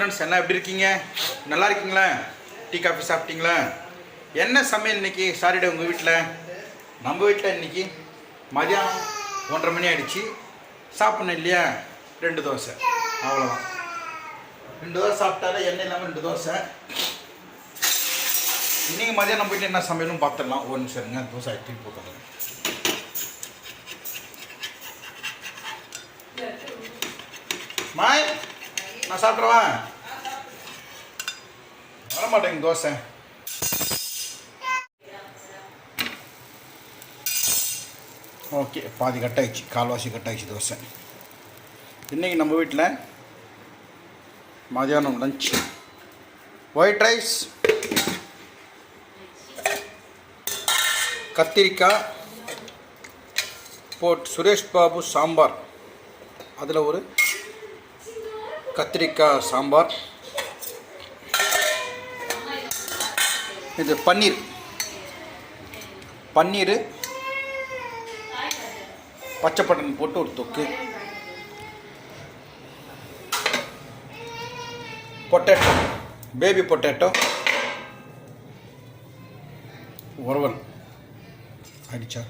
Friends, என்ன எப்படி இருக்கீங்க? நல்லா இருக்கீங்களா? டீ காஃபி சாப்பிட்டீங்களா? என்ன சமையல் இன்னைக்கு? சாட்டர்டே உங்கள் வீட்டில்? நம்ம வீட்டில் இன்னைக்கு மதியானம் 1:30 மணி ஆகிடுச்சு. சாப்பிடணும் இல்லையா? 2 தோசை, அவ்வளோதான். 2 தோசை சாப்பிட்டாலே எண்ணெய் இல்லாமல் 2 தோசை. இன்றைக்கி மதியானம் போய்ட்டு என்ன சமையலும் பார்த்துடலாம். ஒரு நிமிஷம் இருங்க, தோசை ஆக்கி போட்டுறேன். மாய், நான் சாப்பிட்றவா? வரமாட்டேங்க தோசை. ஓகே, பாதி கட்டாயிடுச்சு, கால்வாசி கட்டாயிடுச்சு தோசை. இன்றைக்கி நம்ம வீட்டில் மதியானம் லஞ்ச் ஒயிட் ரைஸ், கத்திரிக்காய் போட் சுரேஷ் பாபு சாம்பார், அதில் ஒரு கத்திரிக்காய் சாம்பார். இது பன்னீர் பச்சை பட்டன் போட்டு ஒரு தொக்கு, பொட்டேட்டோ, பேபி பொட்டேட்டோ உறவல் அடிச்சா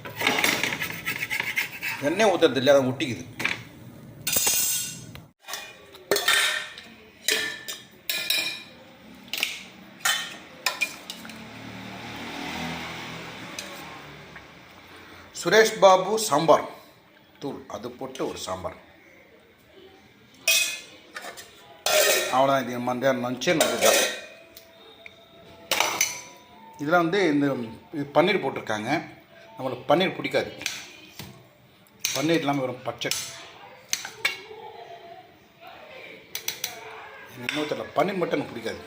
எண்ணெய் ஊற்றுறது இல்லை, அதை ஒட்டிக்குது. சுரேஷ் பாபு சாம்பார் தூள், அது போட்டு ஒரு சாம்பார். அவ்வளோதான். இது மத்தியானம் லஞ்சே நல்லதுதான். இதில் இந்த பன்னீர் போட்டிருக்காங்க. நம்மளுக்கு பன்னீர் பிடிக்காது. பன்னீர் இல்லாமல் வெறும் பச்சை. இன்னும் தெரியல, பன்னீர் மட்டும் எனக்கு பிடிக்காது.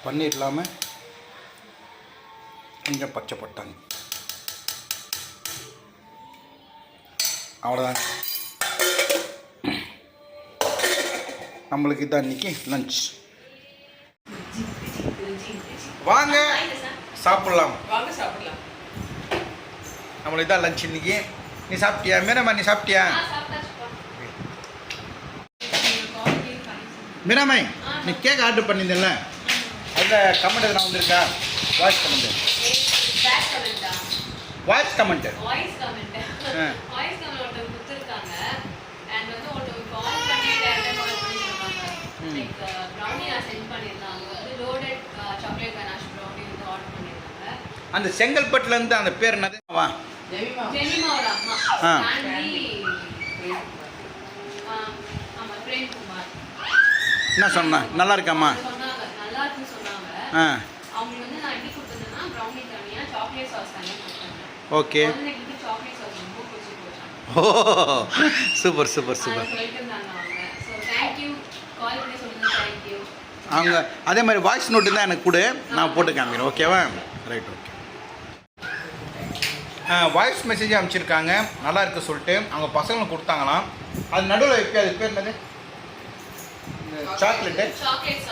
பன்னீர் இல்லாமல் கொஞ்சம் பச்சை பட்டாங்க. அவ்வளோதான். நம்மளுக்கு இதான் இன்றைக்கி லஞ்ச். வாங்க சாப்பிட்லாம். நம்மளுக்கு இதான் லஞ்ச் இன்றைக்கி. நீ சாப்பிட்டியா மீனாம்மா? நீ சாப்பிட்டியா மீனாம்மை? நீ கேக் ஆர்டர் பண்ணியிருந்தேன்ல, அதில் கமெண்ட் எதுனா வந்திருக்கா? Voice comment. அந்த செங்கல்பட்டுலேருந்து அந்த பேர் என்னது? என்ன சொன்னா? நல்லா இருக்காம்மா? ஓகே. ஓ, சூப்பர் சூப்பர் சூப்பர். அவங்க அதே மாதிரி வாய்ஸ் நோட்டு தான் எனக்கு கொடு, நான் போட்டு காமிக்கிறேன். ஓகேவா? Right, okay. வாய்ஸ் மெசேஜ் அனுப்பிச்சிருக்காங்க, நல்லா இருக்குது சொல்லிட்டு. அவங்க பசங்களுக்கு கொடுத்தாங்களாம். அது நடுவில் வைக்க, அது பேர் என்னது? Chocolate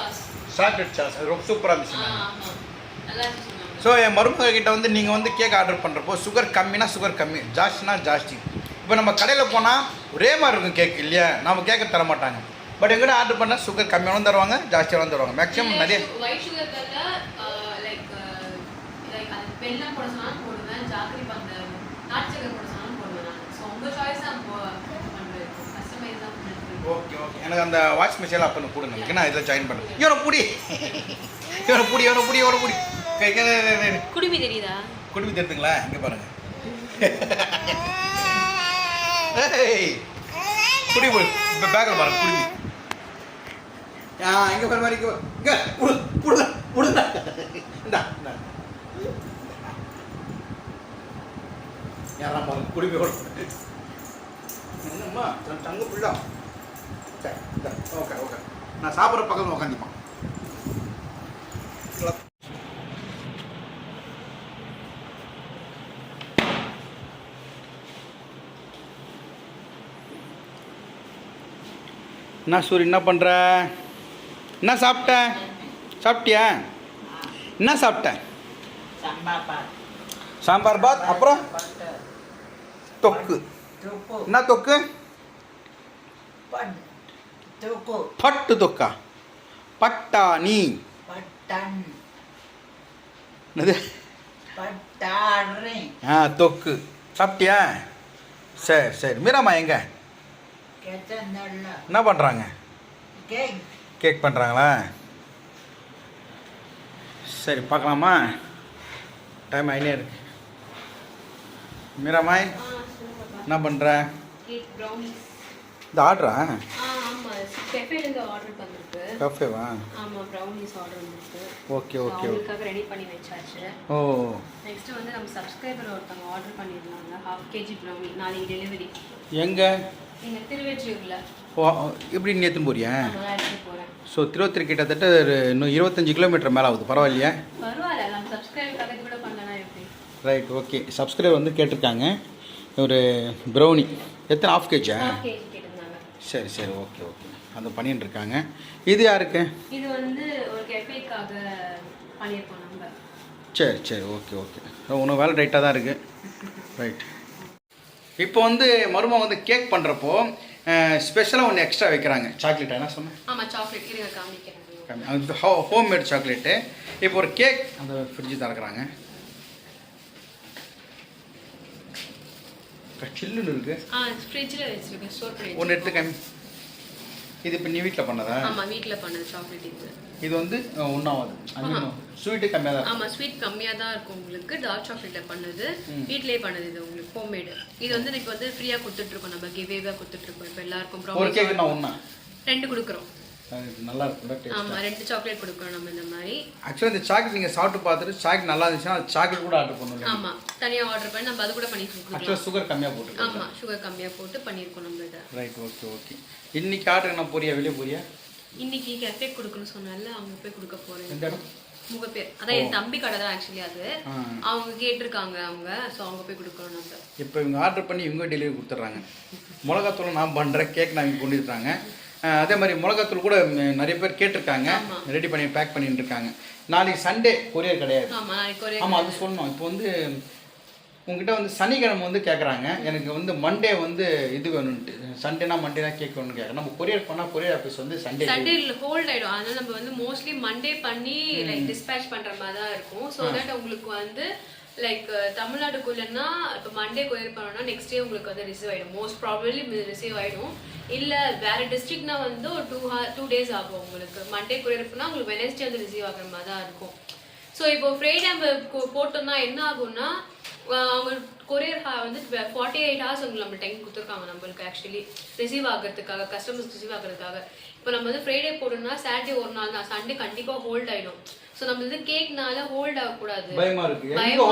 sauce. அது ரொம்ப சூப்பராக இருந்துச்சு. ஸோ என் மருமக கிட்ட நீங்கள் கேக் ஆர்டர் பண்ணுறப்போ சுகர் கம்மினா சுகர் கம்மி, ஜாஸ்தினா ஜாஸ்தி. இப்போ நம்ம கடையில் போனால் ஒரே மாதிரி இருக்கும் கேக் இல்லையா? நம்ம கேட்க தர மாட்டாங்க. பட் எங்கிட்ட ஆர்டர் பண்ணால் சுகர் கம்மியாகவும் தருவாங்க, ஜாஸ்தியாகவும் தருவாங்க. மேக்ஸிமம் நிறைய ஓகே ஓகே. எனக்கு அந்த வாட்ச் மெசேஜ் அப்போ கொடுங்க, நான் இதில் ஜாயின் பண்ணுறேன். இவனை புடி குடுமி தெரியுதா? குடுமி தெரியுதுங்களா? இங்கே பாருங்க. குடி போடு, இப்போ பேக்கில் பாருங்க குடுமி. இங்கே பாரு மாதிரி இங்கே புடுங்க. இந்தா யாரா பாருங்க குடுமி ஓட. என்னம்மா தங்க புள்ளா? Okay okay. நான் சாப்பிட்ற பக்கத்தில் உட்காந்துப்பான். என்ன சூரி, என்ன பண்ணுற? என்ன சாப்பிட்ட? சாப்பிட்டியா? என்ன சாப்பிட்ட? சாம்பார் பாத். அப்புறம் தொக்கு. என்ன தொக்கு? பட்டு தொக்கா பட்டாணி என்னது தொக்கு சாப்பிட்டியா சரி சரி மீராம்மா எங்க என்ன பண்ணுறாங்க கேக் பண்ணுறாங்களா சரி பார்க்கலாமா டைம் ஆகினே இருக்கு மீராமாய் என்ன பண்ணுற இந்த ஆர்டரா கஃபேவா ஓகே ஓகே ரெடி பண்ணி வச்சாச்சு ஓ நெக்ஸ்ட் வந்து நம்ம சப்ஸ்கிரைபர் ஒருத்தவங்க ஆர்டர் பண்ணியிருந்தாங்க 1/2 kg ப்ரௌனி நாளைக்கு டெலிவரி எங்கே இங்கே திருவெற்றியூரில் ஓ இப்படி நீ எடுத்துன்னு போறியா போகிறேன் ஸோ திருவத்திரி கிட்டத்தட்ட இன்னும் 25 கிலோமீட்டர் மேலே ஆகுது பரவாயில்லையா பரவாயில்ல நம்ம சப்ஸ்கிரைபர் கூட பண்ணலாம் எப்படி ரைட் ஓகே சப்ஸ்கிரைபர் வந்து கேட்டிருக்காங்க ஒரு ப்ரௌனி எத்தனை 1/2 கேஜா 1/2 kg கேட்டிருந்தாங்க சரி சரி ஓகே ஓகே அது பண்ணிட்டு இருக்காங்க இது யாருக்கு இது வந்து ஒரு கெஃபேக்காக பண்ணியிருக்கோம் நம்ம சரி சரி ஓகே ஓகே உனக்கு வேலை ரைட்டாக தான் இருக்குது ரைட் இப்போ வந்து மருமக வந்து கேக் பண்ணுறப்போ ஸ்பெஷலாக ஒன்று எக்ஸ்ட்ரா வைக்கிறாங்க சாக்லேட் என்ன சொன்னேன் ஆமாம் சாக்லேட் இருங்க காமிக்கிறேன் அது ஹோம் மேட் சாக்லேட்டு இப்போ ஒரு கேக் அந்த ஃப்ரிட்ஜு திறக்கிறாங்க சில்லுன்னு இருக்குது ஃப்ரிட்ஜில் வச்சுருக்கேன் ஸ்டோர் பண்ணி ஒன்று எடுத்து கம்மி இது இப்போ நீ வீட்டில் பண்ணதா ஆமாம் வீட்டில் பண்ணது சாக்லேட் இது வந்து ஒன்றாவது ஸ்வீட்டு கம்மியாக தான் ஆமாம் ஸ்வீட் கம்மியாக தான் இருக்கும் உங்களுக்கு டார்க் சாக்லேட்டில் பண்ணது வீட்டிலே பண்ணது இது உங்களுக்கு ஹோம்மேடு இது வந்து இப்போ வந்து ஃப்ரீயாக கொடுத்துட்ருக்கோம் நம்ம கிவேவாக கொடுத்துட்ருக்கோம் இப்போ எல்லாருக்கும் ஒரு கேக்கு நான் ஒன்றா 2 கொடுக்குறோம் நல்லா இருக்கும் ஆமாம் 2 சாக்லேட் கொடுக்குறோம் நம்ம இந்த மாதிரி ஆக்சுவலாக இந்த சாக்லேட் நீங்கள் சாப்பிட்டு பார்த்துட்டு சாக்லேட் நல்லா இருந்துச்சுன்னா அது சாக்லேட் கூட ஆர்டர் பண்ணுவோம் ஆமாம் தனியாக ஆர்டர் பண்ணி நம்ம அது கூட பண்ணி கொடுக்கலாம் ஆக்சுவலாக சுகர் கம்மியாக போட்டு ஆமாம் சுகர் கம்மியாக போட்டு பண்ணியிருக்கோம் நம்ம இதை ரைட் ஓகே ஓகே இன்னைக்கு ஆர்டர் நான் போறியா வெளியே போறியா இன்னைக்கு கெஃபே கொடுக்கணும்னு சொன்னால அவங்க போய் கொடுக்க போகிறேன் எந்த இடம் முகப்பேர் அதான் என் தம்பி கடை தான் ஆக்சுவலி அது அவங்க கேட்டிருக்காங்க அவங்க ஸோ அவங்க போய் கொடுக்கணும் நம்ம இப்போ இவங்க ஆர்டர் பண்ணி இவங்க டெலிவரி கொடுத்துட்றாங்க மிளகாத்தூள் நான் பண்ணுறேன் கேக் நான் இங்கே கொண்டு வந்துட்டாங்க அதே மாதிரி மிளகாத்தூள் கூட நிறைய பேர் கேட்டிருக்காங்க ரெடி பண்ணி பேக் பண்ணிட்டு இருக்காங்க நாளைக்கு சண்டே கொரியர் கிடையாது ஆமாம் அது சொல்லணும் இப்போ வந்து உங்ககிட்ட வந்து சனிக்கிழமை வந்து கேட்குறாங்க எனக்கு வந்து மண்டே வந்து இது வேணும்ட்டு சண்டேனா மண்டேனா கேக் வேணும்னு கேட்குறேன் நம்ம கொரியர் பண்ணால் கொரியர் ஆஃபீஸ் வந்து சண்டே ஹோல்ட் ஆகிடும் அதனால நம்ம வந்து மோஸ்ட்லி மண்டே பண்ணி லைக் டிஸ்பேச் பண்ணுற மாதிரி தான் இருக்கும் ஸோ தட் உங்களுக்கு வந்து லைக் தமிழ்நாடுக்குள்ளன்னா இப்போ மண்டே கொரியர் பண்ணோம்னா நெக்ஸ்ட் டே உங்களுக்கு வந்து ரிசீவ் ஆகிடும் மோஸ்ட் ப்ராபப்ளி ரிசீவ் ஆகிடும் இல்லை வேறு டிஸ்ட்ரிக்ட்னா வந்து ஒரு 2 days ஆகும் உங்களுக்கு மண்டே கொரியர் பண்ணால் உங்களுக்கு வெனஸ்டே வந்து ரிசீவ் ஆகிற மாதிரி தான் இருக்கும் ஸோ இப்போ ஃப்ரைடே நம்ம போட்டோம்னா என்ன ஆகும்னா அவங்க கொரியர் வந்து 48 hours உங்களுக்கு நம்ம டைம் கொடுத்துருக்காங்க நம்மளுக்கு ஆக்சுவலி ரிசீவ் ஆகிறதுக்காக கஸ்டமர்ஸ் ரிசீவ் ஆகிறதுக்காக இப்போ நம்ம வந்து ஃப்ரைடே போட்டோம்னா சாட்டர்டே ஒரு நாள் தான் சண்டே கண்டிப்பாக ஹோல்ட் ஆகிடும் ஸோ நம்ம வந்து கேக்னால ஹோல்ட் ஆகக்கூடாது பயமா இருக்கு எங்க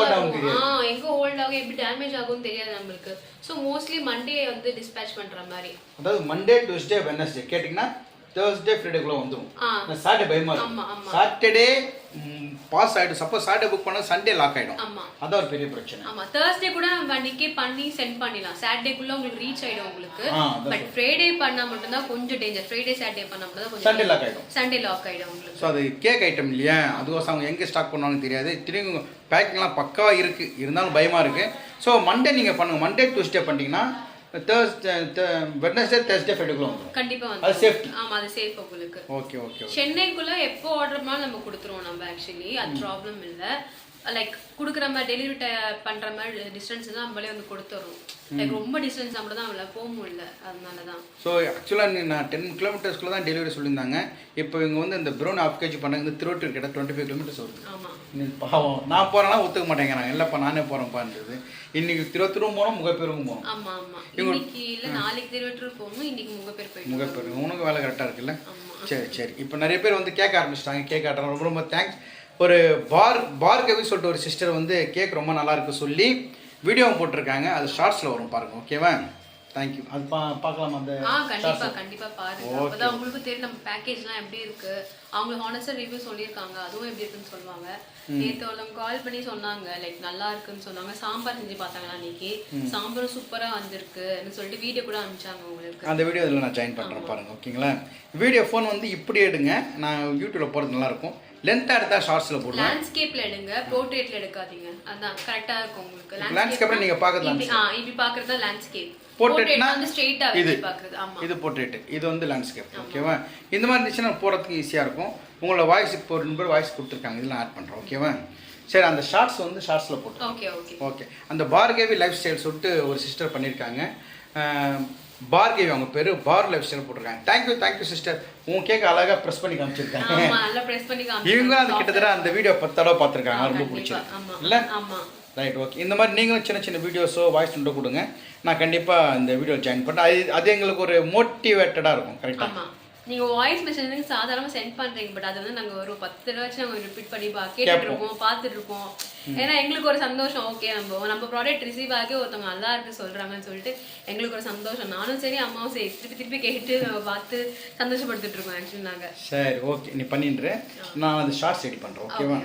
ஹோல்ட் ஆகும் எப்படி டேமேஜ் ஆகும்னு தெரியாது நம்மளுக்கு ஸோ மோஸ்ட்லி மண்டே வந்து டிஸ்பேச் பண்ற மாதிரி அதாவது மண்டே டியூஸ்டே வெட்னஸ்டே கேட்டிங்கன்னா தேர்ஸ்டே ஃப்ரைடேக்குள்ள வந்துடும் சாட்டர்டே பயமா இருக்கும் சாட்டர்டே பாஸ் ஆகிடும் சப்போஸ் சாட்டர்டே புக் பண்ணால் சண்டே லாக் ஆகிடும் அதான் ஒரு பெரிய பிரச்சனை ஆமாம் தேர்ஸ்டே கூட நம்ம அன்னைக்கே பண்ணி சென்ட் பண்ணிடலாம் சாட்டர்டேக்குள்ளே உங்களுக்கு ரீச் ஆகிடும் உங்களுக்கு பட் ஃப்ரைடே பண்ணால் மட்டும்தான் கொஞ்சம் டேஞ்சர் ஃப்ரைடே சாட்டர்டே பண்ணால் மட்டும் தான் கொஞ்சம் சண்டே லாக் ஆகிடும் சண்டே லாக் ஆகிடும் உங்களுக்கு ஸோ அது கேக் ஐட்டம் இல்லையா அதுக்கோசம் அவங்க எங்கே ஸ்டாக் பண்ணுவாங்கன்னு தெரியாது திரும்பி பேக்கிங்லாம் பக்காவாக இருக்குது இருந்தாலும் பயமாக இருக்குது ஸோ மண்டே நீங்கள் பண்ணுங்கள் மண்டே டியூஸ்டே பண்ணிட்டீங்கன்னா வெட்னஸ்டே தேர்ஸ்டே ஃப்ரைடேக்குள்ள வந்துடும் கண்டிப்பா வந்து அது சேஃப்டி ஆமா அது சேஃப் உங்களுக்கு ஓகே ஓகே சென்னைக்குள்ள எப்போ ஆர்டர் பண்ணாலும் நம்ம கொடுத்துருவோம் நம்ம ஆக்சுவலி அது ப்ராப்ளம் இல்லை லைக் கொடுக்குற மாதிரி டெலிவரி பண்ற மாதிரி டிஸ்டன்ஸ் தான் நம்மளே வந்து கொடுத்துறோம் லைக் ரொம்ப டிஸ்டன்ஸ் நம்ம தான் அவங்கள போக முடியல அதனால தான் ஸோ ஆக்சுவலாக நான் 10 கிலோமீட்டர்ஸ்க்குள்ள தான் டெலிவரி சொல்லியிருந்தாங்க இப்போ இவங்க வந்து இந்த ப்ரௌன் 1/2 kg பண்ணாங்க இந்த திருவட்டூர் கிட்ட 25 கிலோமீட்டர்ஸ் வருது ஆமாம் பாவம் நான் போகிறேன்னா ஒத்துக்க மாட்டேங்கிறாங்க இல்லைப்பா நானே போகிறேன்ப்பான்றது இன்னைக்கு திருவத்தூரும் போகிறோம் முகப்பேரும் போகிறோம் ஆமாம் ஆமாம் இன்னைக்கு இல்லை நாளைக்கு திருவட்டூர் போகணும் இன்னைக்கு முகப்பேர் போயிட்டு முகப்பேர் உனக்கு வேலை கரெக்டாக இருக்குல்ல சரி சரி இப்போ நிறைய பேர் வந்து கேட்க ஆரம்பிச்சிட்டாங்க கேக் ஆடுறாங்க ரொம்ப ரொம்ப தேங்க்ஸ் ஒரு பார்கவி சொல்லிட்டு ஒரு சிஸ்டர் வந்து கேக் ரொம்ப நல்லா இருக்கு சொல்லி வீடியோவும் போட்டிருக்காங்க அது ஷார்ட்ஸில் வரும் பாருங்க ஓகேவா தேங்க்யூ அது பார்க்கலாமா அந்த கண்டிப்பாக பாருங்க அப்பதான் உங்களுக்கு தெரியும் நம்ம பேக்கேஜ்லாம் எப்படி இருக்கு அவங்க ஹானஸ்டாக ரிவ்யூ சொல்லியிருக்காங்க அதுவும் எப்படி இருக்குன்னு சொல்லுவாங்க நேற்று ஒருத்தவங்க கால் பண்ணி சொன்னாங்க லைக் நல்லா இருக்குன்னு சொன்னாங்க சாம்பார் செஞ்சு பார்த்தாங்களா அன்னைக்கு சாம்பாரும் சூப்பராக வந்திருக்குன்னு சொல்லிட்டு வீடியோ கூட அனுப்பிச்சாங்க உங்களுக்கு அந்த வீடியோ இதில் நான் ஜாயின் பண்ணுறேன் பாருங்க ஓகேங்களா வீடியோ ஃபோன் வந்து இப்படி எடுங்க நான் யூடியூப்ல போகிறது நல்லாயிருக்கும் லென்த்தாக எடுத்தால் ஷார்ட்ஸில் போடுவேன். லேண்ட்ஸ்கேப்ல எடுங்க, போர்ட்ரேட்ல எடுக்காதீங்க. அதான் கரெக்டா இருக்கும் உங்களுக்கு. லேண்ட்ஸ்கேப்ல நீங்க பார்க்குறது இப்படி பார்க்கறது தான் லேண்ட்ஸ்கேப். போர்ட்ரேட்னா வந்து ஸ்ட்ரைட்டா வச்சு பார்க்குறது. ஆமா, இது போர்ட்ரேட், இது வந்து லேண்ட்ஸ்கேப். ஓகேவா? இந்த மாதிரி இருந்துச்சுன்னா போகிறதுக்கு ஈஸியாக இருக்கும். உங்களோட வாய்ஸ் இப்போ 2 பேர் வாய்ஸ் கொடுத்துருக்காங்க, இதில் ஆட் பண்ணுறோம். ஓகேவா? சரி, அந்த ஷார்ட்ஸ் வந்து ஷார்ட்ஸில் போட்டு. Okay okay okay. அந்த பார்கேவி லைஃப் ஸ்டைல் சொல்லிட்டு ஒரு சிஸ்டர் பண்ணியிருக்காங்க. பார்கேவி அவங்க பேர், பார் லைஃப் ஸ்டைல் போட்டிருக்காங்க. Thank you sister. உங்க கேக் அழகாக ப்ரெஸ் பண்ணி காமிச்சிருக்காங்க. ஆமா, நல்லா பிரஸ் பண்ணி காமிச்சிருக்காங்க. இவங்க அது கிட்டத்தட்ட அந்த வீடியோ 10 தடவை பார்த்துருக்காங்க. ரொம்ப பிடிச்சிருக்கு இல்லை? ஆமா, ரைட். ஓகே. இந்த மாதிரி நீங்களும் சின்ன வீடியோஸோ வாய்ஸ் நோட்டோ கொடுங்க. நான் கண்டிப்பாக இந்த வீடியோ ஜாயின் பண்ணுறேன். அது எங்களுக்கு ஒரு மோட்டிவேட்டடாக இருக்கும். கரெக்டாக? ஆமா. நீங்க வாய்ஸ் மெசேஜ் சாதாரணமா சென்ட் பண்றீங்க, பட் அது வந்து நாங்க ஒரு 10 தடவை நாங்க ரிப்பீட் பண்ணி கேட்டுட்டு இருப்போம், பார்த்துட்டு இருப்போம். ஏன்னா எங்களுக்கு ஒரு சந்தோஷம். ஓகே, நம்ம ப்ராடக்ட் ரிசீவ் ஆகி ஒருத்தவங்க நல்லா இருக்கு சொல்றாங்கன்னு சொல்லிட்டு எங்களுக்கு ஒரு சந்தோஷம். நானும் சரி, அம்மாவும் சரி, திருப்பி கேட்டு பார்த்து சந்தோஷப்படுத்திட்டு இருக்கோம் ஆக்சுவலி நாங்க. சரி, ஓகே. நீ பண்ணிடுறேன். நான் அந்த ஷார்ட்ஸ் ரெடி பண்ணுறேன். ஓகேவா?